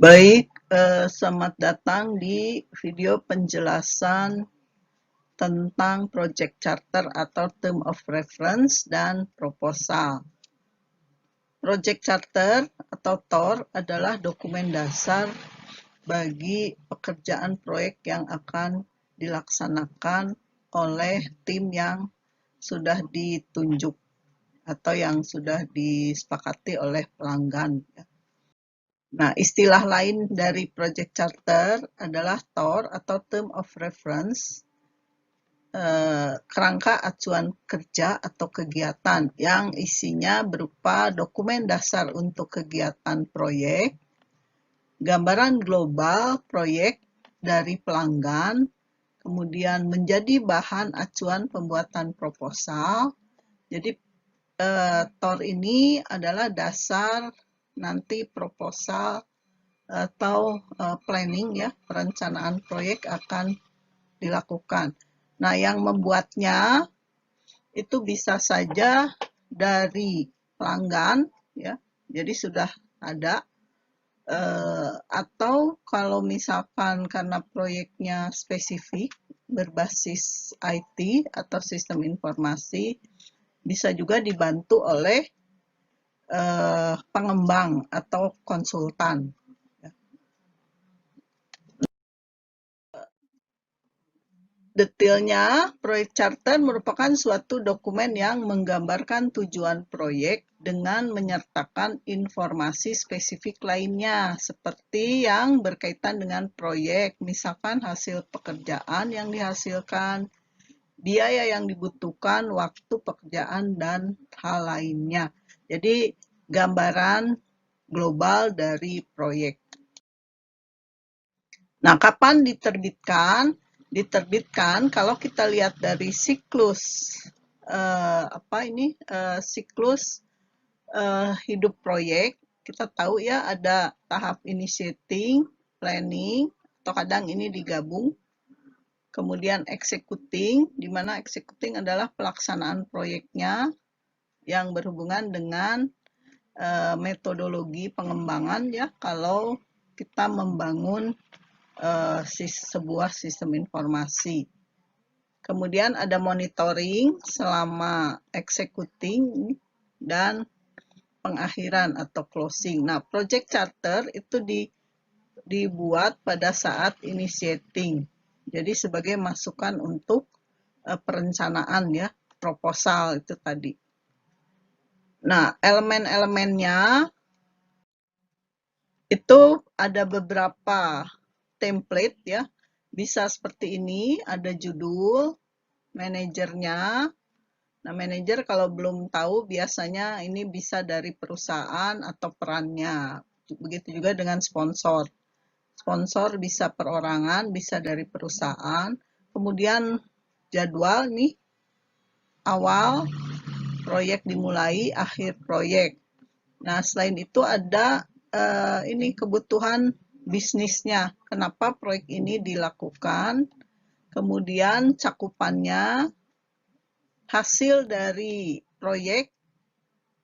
Baik, selamat datang di video penjelasan tentang Project Charter atau Term of Reference dan Proposal. Project Charter atau TOR adalah dokumen dasar bagi pekerjaan proyek yang akan dilaksanakan oleh tim yang sudah ditunjuk atau yang sudah disepakati oleh pelanggan. Nah, istilah lain dari Project Charter adalah TOR atau Term of Reference, kerangka acuan kerja atau kegiatan yang isinya berupa dokumen dasar untuk kegiatan proyek, gambaran global proyek dari pelanggan, kemudian menjadi bahan acuan pembuatan proposal. Jadi TOR ini adalah dasar nanti proposal atau planning ya, perencanaan proyek akan dilakukan. Nah, yang membuatnya itu bisa saja dari pelanggan ya. Jadi sudah ada atau kalau misalkan karena proyeknya spesifik berbasis IT atau sistem informasi bisa juga dibantu oleh pengembang atau konsultan. Detailnya, proyek charter merupakan suatu dokumen yang menggambarkan tujuan proyek dengan menyertakan informasi spesifik lainnya, seperti yang berkaitan dengan proyek, misalkan hasil pekerjaan yang dihasilkan, biaya yang dibutuhkan, waktu pekerjaan, dan hal lainnya. Jadi, gambaran global dari proyek. Nah, kapan diterbitkan? Diterbitkan kalau kita lihat dari siklus siklus hidup proyek, kita tahu ya ada tahap initiating, planning, atau kadang ini digabung. Kemudian executing, di mana executing adalah pelaksanaan proyeknya yang berhubungan dengan metodologi pengembangan ya kalau kita membangun sebuah sistem informasi. Kemudian ada monitoring selama executing dan pengakhiran atau closing. Nah, project charter itu dibuat pada saat initiating. Jadi sebagai masukan untuk perencanaan ya, proposal itu tadi. Nah, elemen-elemennya itu ada beberapa template ya. Bisa seperti ini, ada judul, manajernya. Nah, manajer kalau belum tahu biasanya ini bisa dari perusahaan atau perannya. Begitu juga dengan sponsor. Sponsor bisa perorangan, bisa dari perusahaan. Kemudian jadwal nih, awal proyek dimulai, akhir proyek. Nah, selain itu ada ini kebutuhan bisnisnya. Kenapa proyek ini dilakukan? Kemudian cakupannya, hasil dari proyek,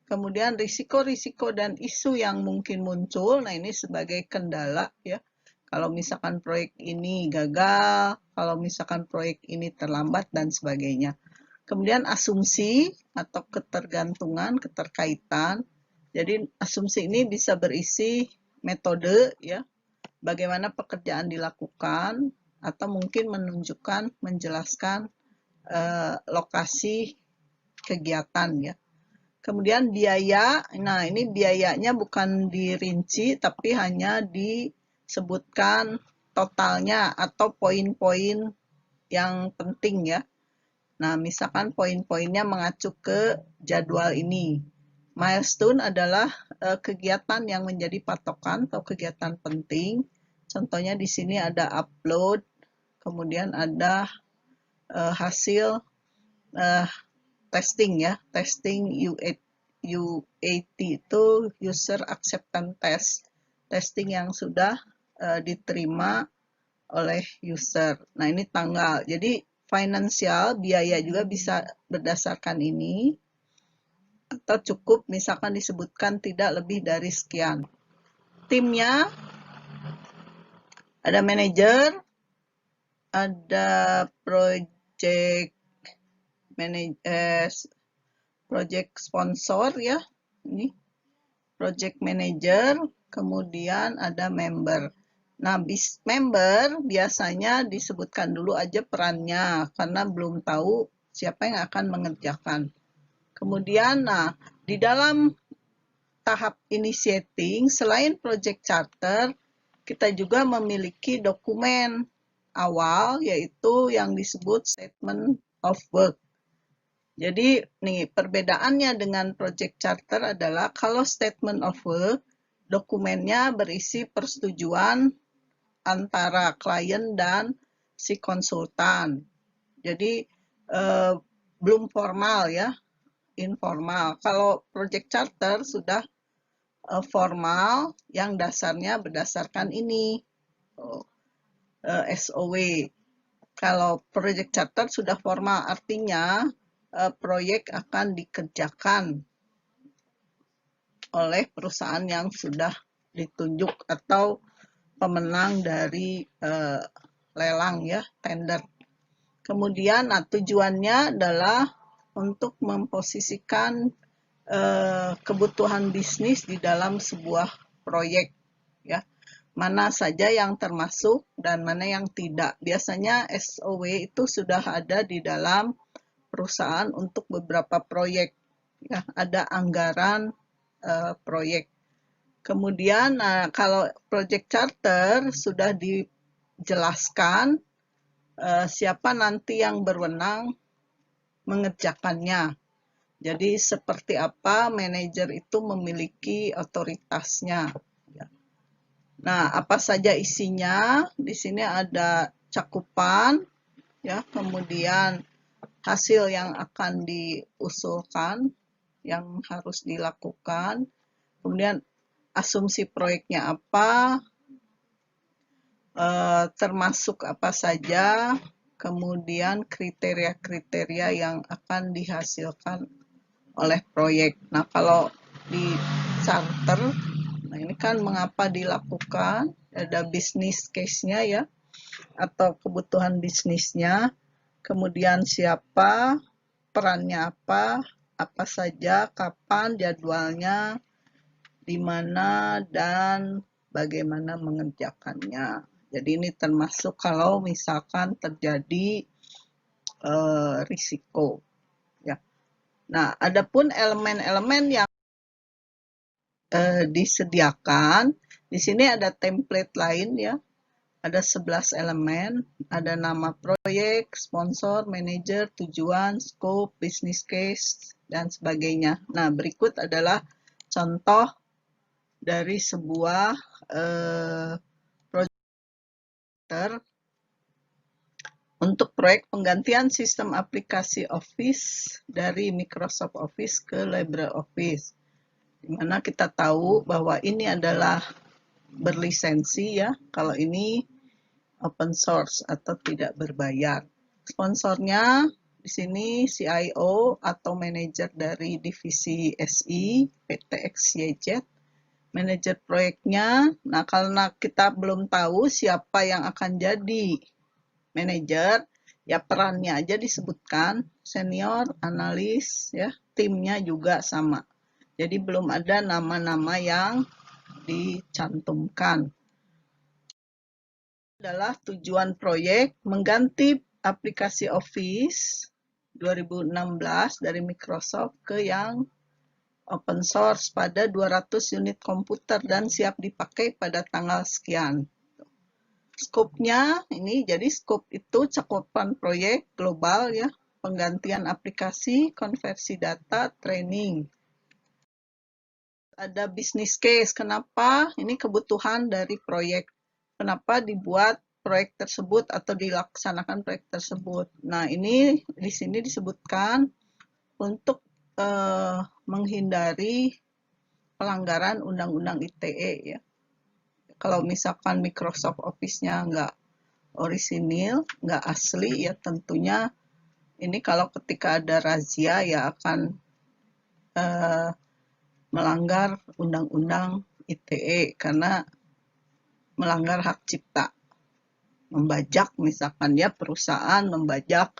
kemudian risiko-risiko dan isu yang mungkin muncul. Nah, ini sebagai kendala ya. Kalau misalkan proyek ini gagal, kalau misalkan proyek ini terlambat dan sebagainya. Kemudian asumsi atau ketergantungan, keterkaitan. Jadi asumsi ini bisa berisi metode ya, bagaimana pekerjaan dilakukan atau mungkin menunjukkan, menjelaskan lokasi kegiatan ya. Kemudian biaya, nah ini biayanya bukan dirinci tapi hanya disebutkan totalnya atau poin-poin yang penting ya. Nah, misalkan poin-poinnya mengacu ke jadwal ini. Milestone adalah kegiatan yang menjadi patokan atau kegiatan penting. Contohnya di sini ada upload, kemudian ada hasil testing ya, testing UAT itu user acceptance test, testing yang sudah diterima oleh user. Nah, ini tanggal. Jadi finansial, biaya juga bisa berdasarkan ini, atau cukup misalkan disebutkan tidak lebih dari sekian. Timnya Ada manajer, ada project project sponsor ya, ini project manager, kemudian ada member. Nah, member biasanya disebutkan dulu aja perannya karena belum tahu siapa yang akan mengerjakan. Kemudian, nah, di dalam tahap initiating, selain project charter, kita juga memiliki dokumen awal, yaitu yang disebut statement of work. Jadi, nih, perbedaannya dengan project charter adalah kalau statement of work, dokumennya berisi persetujuan antara klien dan si konsultan. Jadi, belum formal ya, informal. Kalau project charter sudah formal yang dasarnya berdasarkan ini, SOW. Kalau project charter sudah formal, artinya proyek akan dikerjakan oleh perusahaan yang sudah ditunjuk atau pemenang dari lelang ya, tender. Kemudian tujuannya adalah untuk memposisikan kebutuhan bisnis di dalam sebuah proyek ya. Mana saja yang termasuk dan mana yang tidak. Biasanya SOW itu sudah ada di dalam perusahaan untuk beberapa proyek ya, ada anggaran proyek. Kemudian kalau project charter sudah dijelaskan siapa nanti yang berwenang mengerjakannya. Jadi seperti apa manajer itu memiliki otoritasnya. Nah, apa saja isinya? Di sini ada cakupan, ya, kemudian hasil yang akan diusulkan, yang harus dilakukan, kemudian asumsi proyeknya apa, termasuk apa saja, kemudian kriteria-kriteria yang akan dihasilkan oleh proyek. Nah, kalau di charter, nah ini kan mengapa dilakukan, ada bisnis case-nya ya, atau kebutuhan bisnisnya, kemudian siapa, perannya apa saja, kapan, jadwalnya, di mana, dan bagaimana mengerjakannya. Jadi ini termasuk kalau misalkan terjadi risiko. Ya. Nah, adapun elemen-elemen yang disediakan, di sini ada template lain ya, ada 11 elemen, ada nama proyek, sponsor, manajer, tujuan, scope, business case, dan sebagainya. Nah, berikut adalah contoh dari sebuah project untuk proyek penggantian sistem aplikasi Office dari Microsoft Office ke LibreOffice. Di mana kita tahu bahwa ini adalah berlisensi ya, kalau ini open source atau tidak berbayar. Sponsornya di sini CIO atau manajer dari divisi SI PT XYZ. Manajer proyeknya, nah karena kita belum tahu siapa yang akan jadi manajer, ya perannya aja disebutkan, senior, analis, ya timnya juga sama. Jadi belum ada nama-nama yang dicantumkan. Adalah tujuan proyek mengganti aplikasi Office 2016 dari Microsoft ke yang open source pada 200 unit komputer dan siap dipakai pada tanggal sekian. Scope-nya ini, jadi scope itu cakupan proyek global ya, penggantian aplikasi, konversi data, training. Ada business case, kenapa? Ini kebutuhan dari proyek. Kenapa dibuat proyek tersebut atau dilaksanakan proyek tersebut. Nah, ini di sini disebutkan untuk menghindari pelanggaran Undang-Undang ITE ya. Kalau misalkan Microsoft Office-nya nggak orisinil, nggak asli, ya tentunya ini kalau ketika ada razia ya akan melanggar Undang-Undang ITE karena melanggar hak cipta. membajak, misalkan ya perusahaan membajak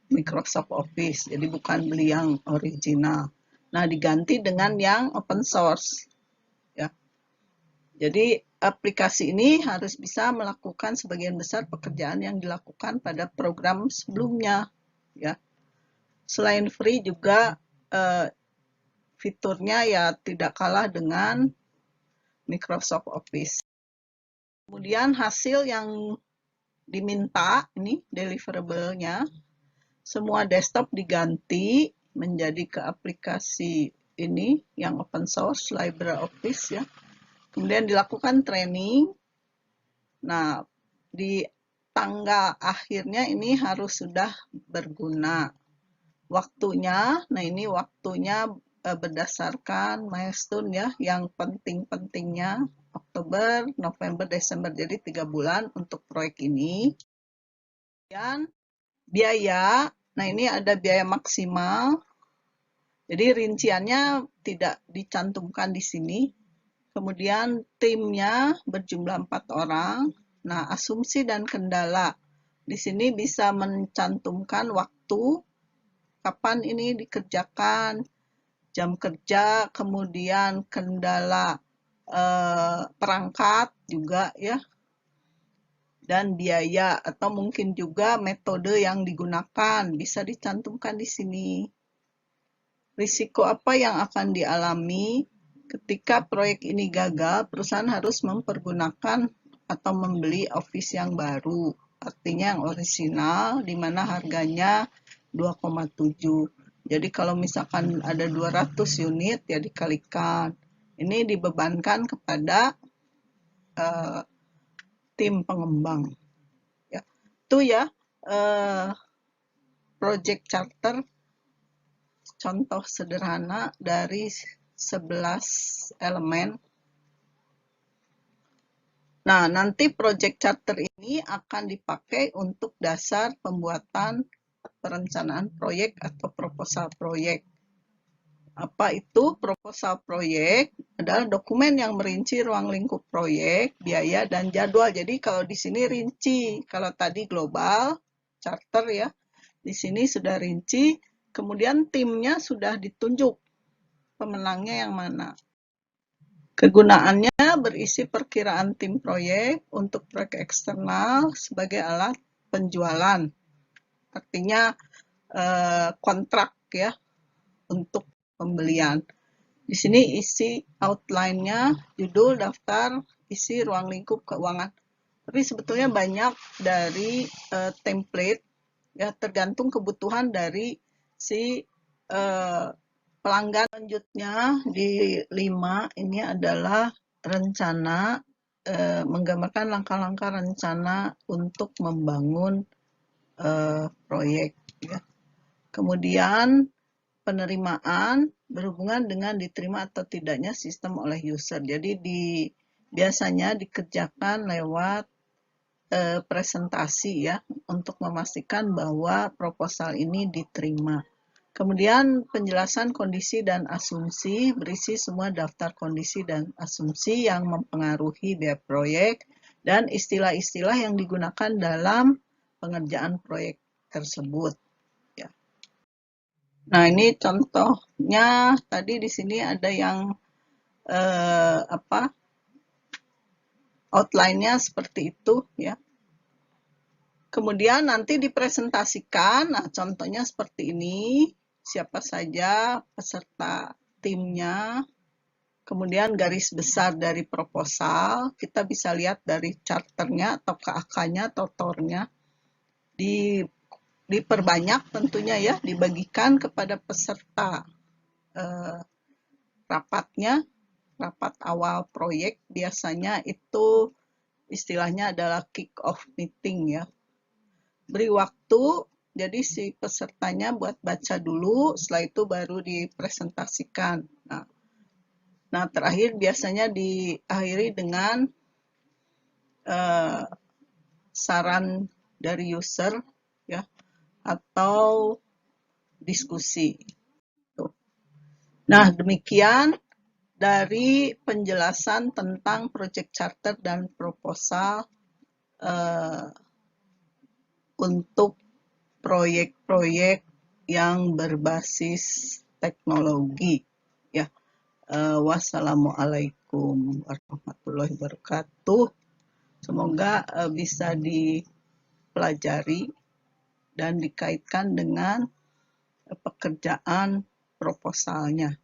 Microsoft Office, jadi bukan beli yang original. Nah, diganti dengan yang open source. Ya. Jadi aplikasi ini harus bisa melakukan sebagian besar pekerjaan yang dilakukan pada program sebelumnya. Ya. Selain free juga fiturnya ya tidak kalah dengan Microsoft Office. Kemudian hasil yang diminta, ini deliverable-nya, semua desktop diganti menjadi ke aplikasi ini yang open source, LibreOffice ya. Kemudian dilakukan training. Nah, di tanggal akhirnya ini harus sudah berguna. Waktunya, nah ini waktunya berdasarkan milestone ya, yang penting-pentingnya Oktober, November, Desember, jadi 3 bulan untuk proyek ini. Kemudian biaya, nah ini ada biaya maksimal, jadi rinciannya tidak dicantumkan di sini. Kemudian timnya berjumlah 4 orang. Nah, asumsi dan kendala. Di sini bisa mencantumkan waktu, kapan ini dikerjakan, jam kerja, kemudian kendala perangkat juga ya, dan biaya atau mungkin juga metode yang digunakan bisa dicantumkan di sini. Risiko apa yang akan dialami ketika proyek ini gagal? Perusahaan harus mempergunakan atau membeli Office yang baru, artinya yang orisinal, di mana harganya 2,7. Jadi kalau misalkan ada 200 unit ya dikalikan. Ini dibebankan kepada tim pengembang. Ya, itu ya project charter, contoh sederhana dari 11 elemen. Nah, nanti project charter ini akan dipakai untuk dasar pembuatan perencanaan proyek atau proposal proyek. Apa itu proposal proyek? Adalah dokumen yang merinci ruang lingkup proyek, biaya, dan jadwal. Jadi kalau di sini rinci, kalau tadi global, charter ya, di sini sudah rinci, kemudian timnya sudah ditunjuk, pemenangnya yang mana. Kegunaannya berisi perkiraan tim proyek untuk proyek eksternal sebagai alat penjualan. Artinya kontrak ya untuk pembelian. Di sini isi outline-nya, judul, daftar, isi ruang lingkup keuangan. Tapi sebetulnya banyak dari template ya, tergantung kebutuhan dari si pelanggan. Selanjutnya di 5 ini adalah rencana, menggambarkan langkah-langkah rencana untuk membangun proyek ya. Kemudian penerimaan berhubungan dengan diterima atau tidaknya sistem oleh user. Jadi biasanya dikerjakan lewat presentasi ya, untuk memastikan bahwa proposal ini diterima. Kemudian penjelasan kondisi dan asumsi, berisi semua daftar kondisi dan asumsi yang mempengaruhi biaya proyek dan istilah-istilah yang digunakan dalam pengerjaan proyek tersebut. Ya. Nah, ini contohnya tadi di sini ada yang outline-nya seperti itu ya. Kemudian nanti dipresentasikan, nah contohnya seperti ini, siapa saja peserta timnya, kemudian garis besar dari proposal, kita bisa lihat dari charternya atau KAK-nya atau TOR-nya, diperbanyak tentunya ya, dibagikan kepada peserta rapatnya, rapat awal proyek, biasanya itu istilahnya adalah kick-off meeting ya. Beri waktu, jadi si pesertanya buat baca dulu, setelah itu baru dipresentasikan. Nah terakhir biasanya diakhiri dengan saran dari user ya, atau diskusi. Nah demikian dari penjelasan tentang project charter dan proposal eh, untuk proyek-proyek yang berbasis teknologi. Ya, wassalamualaikum warahmatullahi wabarakatuh. Semoga bisa dipelajari dan dikaitkan dengan pekerjaan proposalnya.